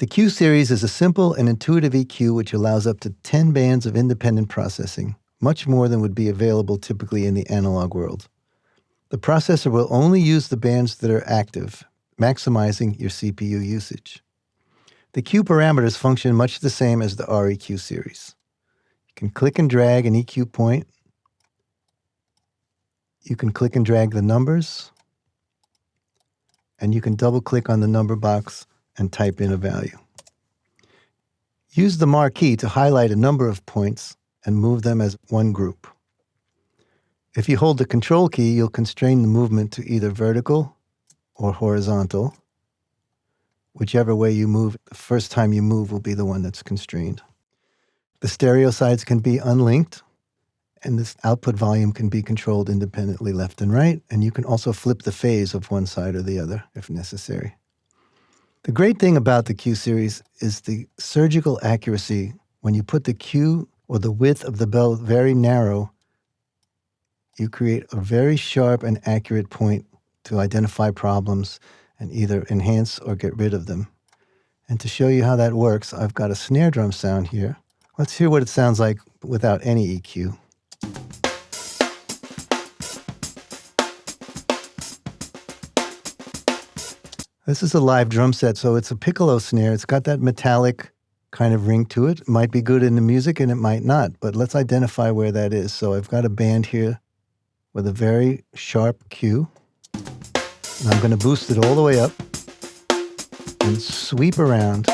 The Q Series is a simple and intuitive EQ which allows up to 10 bands of independent processing, much more than would be available typically in the analog world. The processor will only use the bands that are active, maximizing your CPU usage. The Q parameters function much the same as the REQ series. You can click and drag an EQ point. You can click and drag the numbers. And you can double-click on the number box and type in a value. Use the marquee to highlight a number of points and move them as one group. If you hold the Control key, you'll constrain the movement to either vertical or horizontal. Whichever way you move, the first time you move will be the one that's constrained. The stereo sides can be unlinked, and this output volume can be controlled independently left and right, and you can also flip the phase of one side or the other if necessary. The great thing about the Q Series is the surgical accuracy. When you put the Q or the width of the bell very narrow, you create a very sharp and accurate point to identify problems and either enhance or get rid of them. And to show you how that works, I've got a snare drum sound here. Let's hear what it sounds like without any EQ. This is a live drum set, so it's a piccolo snare. It's got that metallic kind of ring to it. It might be good in the music and it might not, but let's identify where that is. So I've got a band here with a very sharp Q. And I'm going to boost it all the way up and sweep around.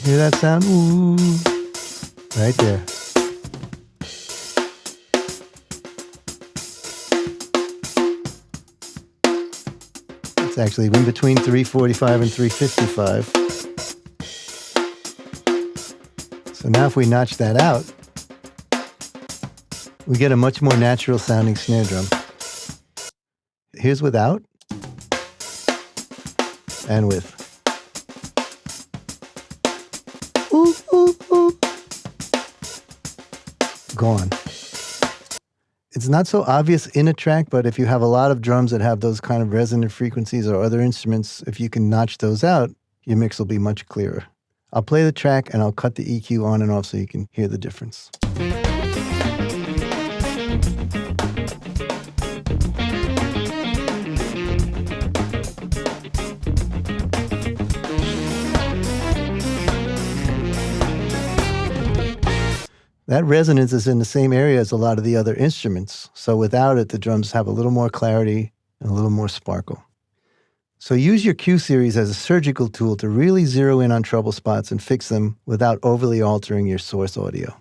Hear that sound? Ooh, right there. It's actually in between 345 and 355. So now if we notch that out, we get a much more natural sounding snare drum. Here's without and with. Ooh, ooh, ooh. Gone. It's not so obvious in a track, but if you have a lot of drums that have those kind of resonant frequencies or other instruments, if you can notch those out, your mix will be much clearer. I'll play the track and I'll cut the EQ on and off so you can hear the difference. That resonance is in the same area as a lot of the other instruments. So without it, the drums have a little more clarity and a little more sparkle. So use your Q Series as a surgical tool to really zero in on trouble spots and fix them without overly altering your source audio.